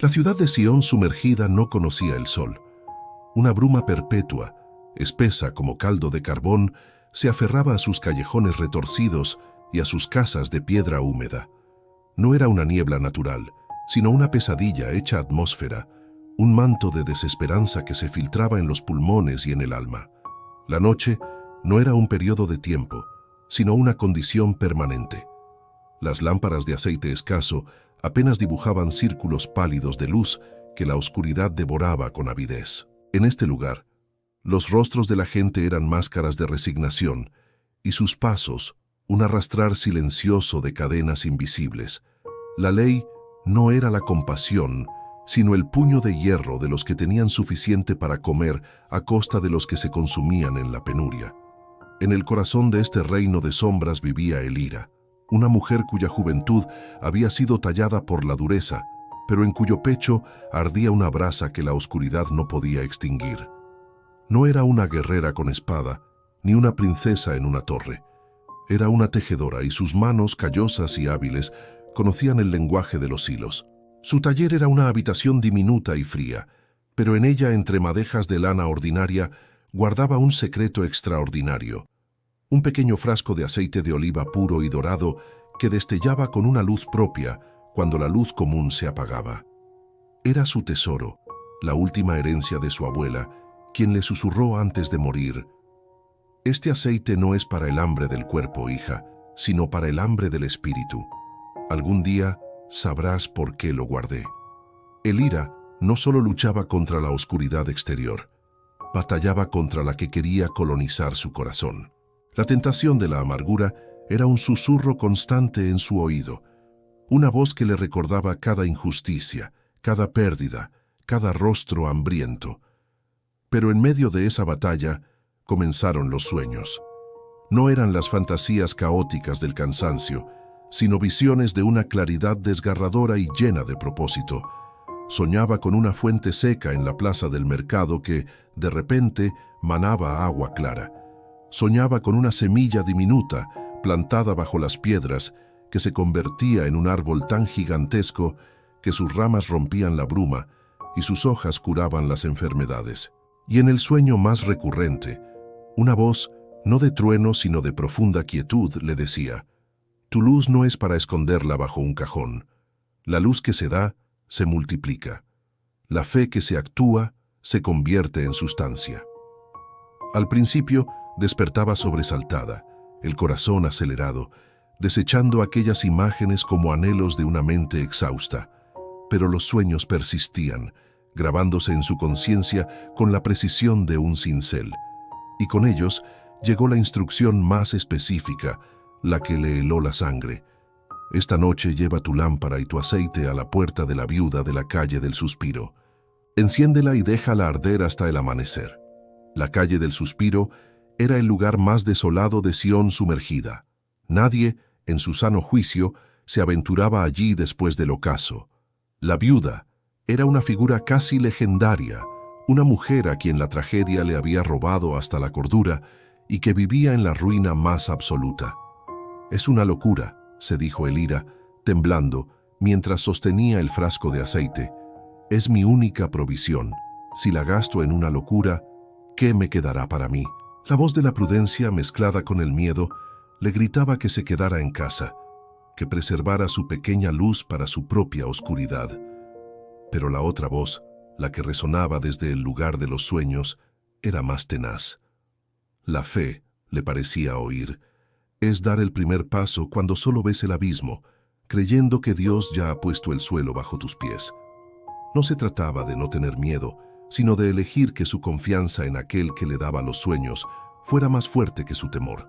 La ciudad de Sion sumergida no conocía el sol. Una bruma perpetua, espesa como caldo de carbón, se aferraba a sus callejones retorcidos y a sus casas de piedra húmeda. No era una niebla natural, sino una pesadilla hecha atmósfera, un manto de desesperanza que se filtraba en los pulmones y en el alma. La noche no era un periodo de tiempo, sino una condición permanente. Las lámparas de aceite escaso apenas dibujaban círculos pálidos de luz que la oscuridad devoraba con avidez. En este lugar, los rostros de la gente eran máscaras de resignación y sus pasos un arrastrar silencioso de cadenas invisibles. La ley no era la compasión, sino el puño de hierro de los que tenían suficiente para comer a costa de los que se consumían en la penuria. En el corazón de este reino de sombras vivía Elira, una mujer cuya juventud había sido tallada por la dureza, pero en cuyo pecho ardía una brasa que la oscuridad no podía extinguir. No era una guerrera con espada, ni una princesa en una torre. Era una tejedora y sus manos callosas y hábiles conocían el lenguaje de los hilos. Su taller era una habitación diminuta y fría, pero en ella, entre madejas de lana ordinaria, guardaba un secreto extraordinario. Un pequeño frasco de aceite de oliva puro y dorado que destellaba con una luz propia cuando la luz común se apagaba. Era su tesoro, la última herencia de su abuela, quien le susurró antes de morir: «Este aceite no es para el hambre del cuerpo, hija, sino para el hambre del espíritu. Algún día sabrás por qué lo guardé». Elira no solo luchaba contra la oscuridad exterior, batallaba contra la que quería colonizar su corazón. La tentación de la amargura era un susurro constante en su oído, una voz que le recordaba cada injusticia, cada pérdida, cada rostro hambriento. Pero en medio de esa batalla comenzaron los sueños. No eran las fantasías caóticas del cansancio, sino visiones de una claridad desgarradora y llena de propósito. Soñaba con una fuente seca en la plaza del mercado que, de repente, manaba agua clara. Soñaba con una semilla diminuta, plantada bajo las piedras, que se convertía en un árbol tan gigantesco que sus ramas rompían la bruma y sus hojas curaban las enfermedades. Y en el sueño más recurrente, una voz, no de trueno sino de profunda quietud, le decía: «Tu luz no es para esconderla bajo un cajón. La luz que se da, se multiplica. La fe que se actúa, se convierte en sustancia». Al principio, despertaba sobresaltada, el corazón acelerado, desechando aquellas imágenes como anhelos de una mente exhausta. Pero los sueños persistían, grabándose en su conciencia con la precisión de un cincel. Y con ellos llegó la instrucción más específica, la que le heló la sangre. «Esta noche lleva tu lámpara y tu aceite a la puerta de la viuda de la calle del Suspiro. Enciéndela y déjala arder hasta el amanecer». La calle del Suspiro era el lugar más desolado de Sion sumergida. Nadie, en su sano juicio, se aventuraba allí después del ocaso. La viuda era una figura casi legendaria, una mujer a quien la tragedia le había robado hasta la cordura y que vivía en la ruina más absoluta. «Es una locura», se dijo Elira, temblando, mientras sostenía el frasco de aceite. «Es mi única provisión. Si la gasto en una locura, ¿qué me quedará para mí?». La voz de la prudencia, mezclada con el miedo, le gritaba que se quedara en casa, que preservara su pequeña luz para su propia oscuridad. Pero la otra voz, la que resonaba desde el lugar de los sueños, era más tenaz. La fe, le parecía oír, es dar el primer paso cuando solo ves el abismo, creyendo que Dios ya ha puesto el suelo bajo tus pies. No se trataba de no tener miedo, sino de elegir que su confianza en aquel que le daba los sueños fuera más fuerte que su temor.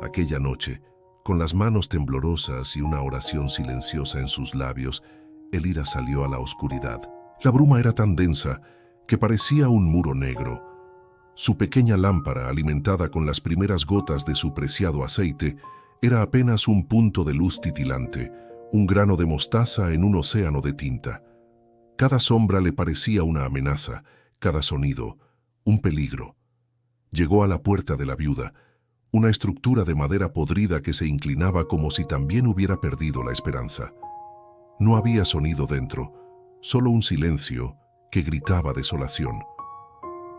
Aquella noche, con las manos temblorosas y una oración silenciosa en sus labios, Elira salió a la oscuridad. La bruma era tan densa que parecía un muro negro. Su pequeña lámpara, alimentada con las primeras gotas de su preciado aceite, era apenas un punto de luz titilante, un grano de mostaza en un océano de tinta. Cada sombra le parecía una amenaza, cada sonido, un peligro. Llegó a la puerta de la viuda, una estructura de madera podrida que se inclinaba como si también hubiera perdido la esperanza. No había sonido dentro, solo un silencio que gritaba desolación.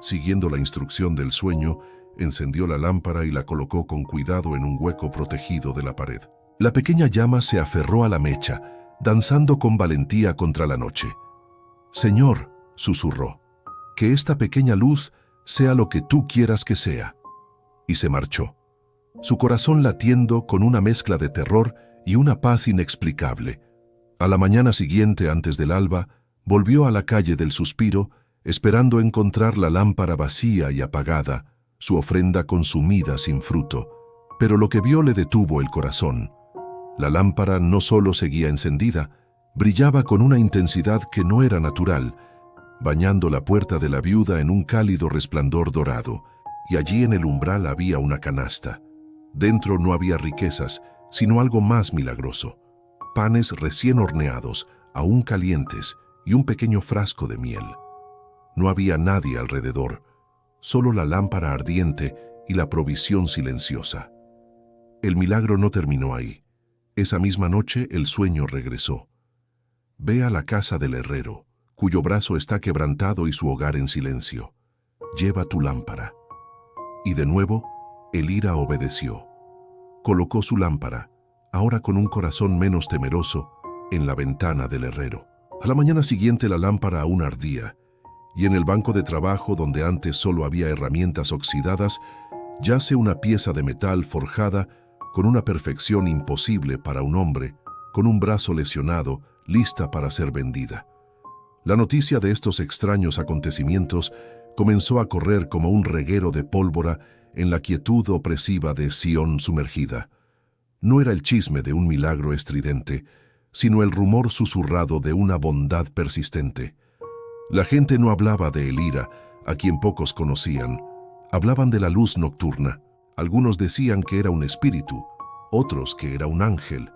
Siguiendo la instrucción del sueño, encendió la lámpara y la colocó con cuidado en un hueco protegido de la pared. La pequeña llama se aferró a la mecha, danzando con valentía contra la noche. «Señor», susurró, «que esta pequeña luz sea lo que tú quieras que sea». Y se marchó, su corazón latiendo con una mezcla de terror y una paz inexplicable. A la mañana siguiente, antes del alba, volvió a la calle del Suspiro, esperando encontrar la lámpara vacía y apagada, su ofrenda consumida sin fruto. Pero lo que vio le detuvo el corazón. La lámpara no solo seguía encendida, brillaba con una intensidad que no era natural, bañando la puerta de la viuda en un cálido resplandor dorado, y allí en el umbral había una canasta. Dentro no había riquezas, sino algo más milagroso: panes recién horneados, aún calientes, y un pequeño frasco de miel. No había nadie alrededor, solo la lámpara ardiente y la provisión silenciosa. El milagro no terminó ahí. Esa misma noche el sueño regresó. «Ve a la casa del herrero, cuyo brazo está quebrantado y su hogar en silencio. Lleva tu lámpara». Y de nuevo, Elira obedeció. Colocó su lámpara, ahora con un corazón menos temeroso, en la ventana del herrero. A la mañana siguiente la lámpara aún ardía, y en el banco de trabajo, donde antes solo había herramientas oxidadas, yace una pieza de metal forjada con una perfección imposible para un hombre, con un brazo lesionado, lista para ser vendida. La noticia de estos extraños acontecimientos comenzó a correr como un reguero de pólvora en la quietud opresiva de Sion sumergida. No era el chisme de un milagro estridente, sino el rumor susurrado de una bondad persistente. La gente no hablaba de Elira, a quien pocos conocían. Hablaban de la luz nocturna. Algunos decían que era un espíritu, otros que era un ángel,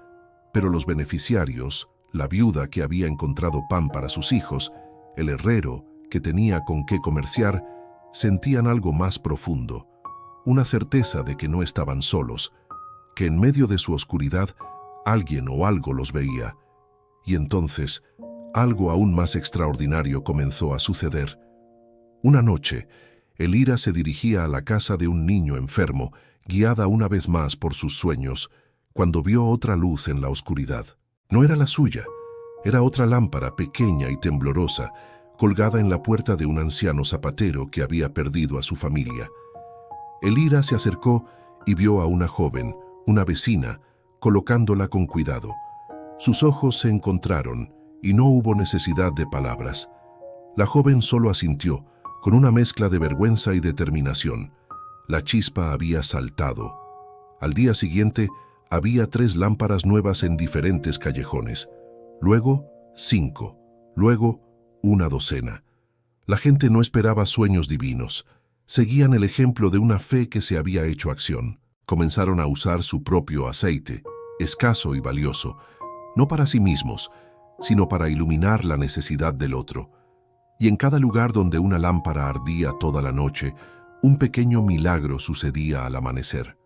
pero los beneficiarios, la viuda que había encontrado pan para sus hijos, el herrero que tenía con qué comerciar, sentían algo más profundo, una certeza de que no estaban solos, que en medio de su oscuridad alguien o algo los veía. Y entonces, algo aún más extraordinario comenzó a suceder. Una noche, Elira se dirigía a la casa de un niño enfermo, guiada una vez más por sus sueños, cuando vio otra luz en la oscuridad. No era la suya, era otra lámpara pequeña y temblorosa, colgada en la puerta de un anciano zapatero que había perdido a su familia. Elira se acercó y vio a una joven, una vecina, colocándola con cuidado. Sus ojos se encontraron y no hubo necesidad de palabras. La joven solo asintió, con una mezcla de vergüenza y determinación. La chispa había saltado. Al día siguiente, había 3 lámparas nuevas en diferentes callejones. Luego, 5. Luego, una docena. La gente no esperaba sueños divinos. Seguían el ejemplo de una fe que se había hecho acción. Comenzaron a usar su propio aceite, escaso y valioso, no para sí mismos, sino para iluminar la necesidad del otro. Y en cada lugar donde una lámpara ardía toda la noche, un pequeño milagro sucedía al amanecer.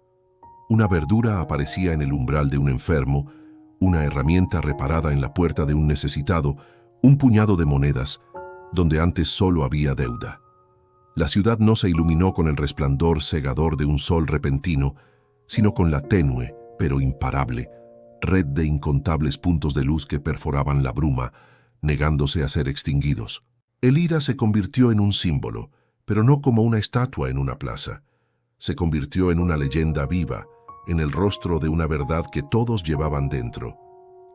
Una verdura aparecía en el umbral de un enfermo, una herramienta reparada en la puerta de un necesitado, un puñado de monedas, donde antes solo había deuda. La ciudad no se iluminó con el resplandor cegador de un sol repentino, sino con la tenue, pero imparable, red de incontables puntos de luz que perforaban la bruma, negándose a ser extinguidos. Elira se convirtió en un símbolo, pero no como una estatua en una plaza. Se convirtió en una leyenda viva, en el rostro de una verdad que todos llevaban dentro,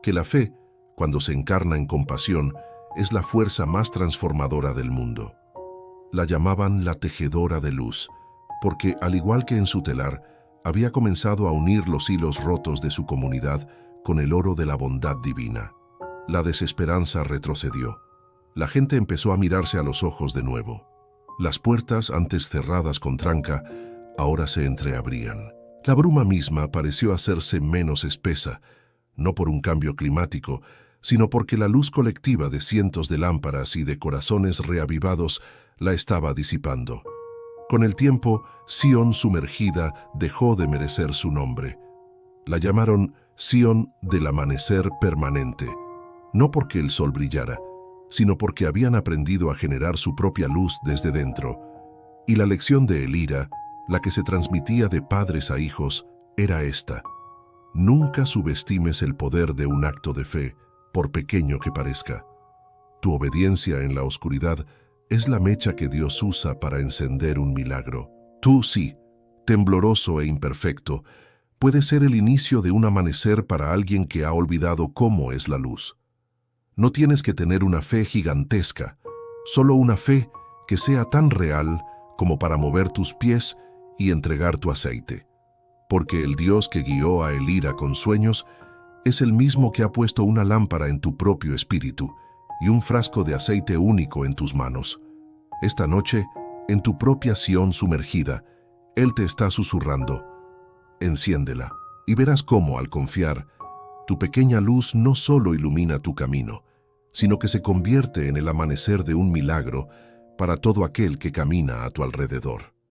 que la fe, cuando se encarna en compasión, es la fuerza más transformadora del mundo. La llamaban la tejedora de luz, porque, al igual que en su telar, había comenzado a unir los hilos rotos de su comunidad con el oro de la bondad divina. La desesperanza retrocedió. La gente empezó a mirarse a los ojos de nuevo. Las puertas, antes cerradas con tranca, ahora se entreabrían. La bruma misma pareció hacerse menos espesa, no por un cambio climático, sino porque la luz colectiva de cientos de lámparas y de corazones reavivados la estaba disipando. Con el tiempo, Sion sumergida dejó de merecer su nombre. La llamaron Sion del amanecer permanente, no porque el sol brillara, sino porque habían aprendido a generar su propia luz desde dentro. Y la lección de Elira, la que se transmitía de padres a hijos, era esta: nunca subestimes el poder de un acto de fe, por pequeño que parezca. Tu obediencia en la oscuridad es la mecha que Dios usa para encender un milagro. Tú sí, tembloroso e imperfecto, puedes ser el inicio de un amanecer para alguien que ha olvidado cómo es la luz. No tienes que tener una fe gigantesca, solo una fe que sea tan real como para mover tus pies y entregar tu aceite. Porque el Dios que guió a Elira con sueños es el mismo que ha puesto una lámpara en tu propio espíritu y un frasco de aceite único en tus manos. Esta noche, en tu propia Sión sumergida, Él te está susurrando: enciéndela, y verás cómo, al confiar, tu pequeña luz no solo ilumina tu camino, sino que se convierte en el amanecer de un milagro para todo aquel que camina a tu alrededor.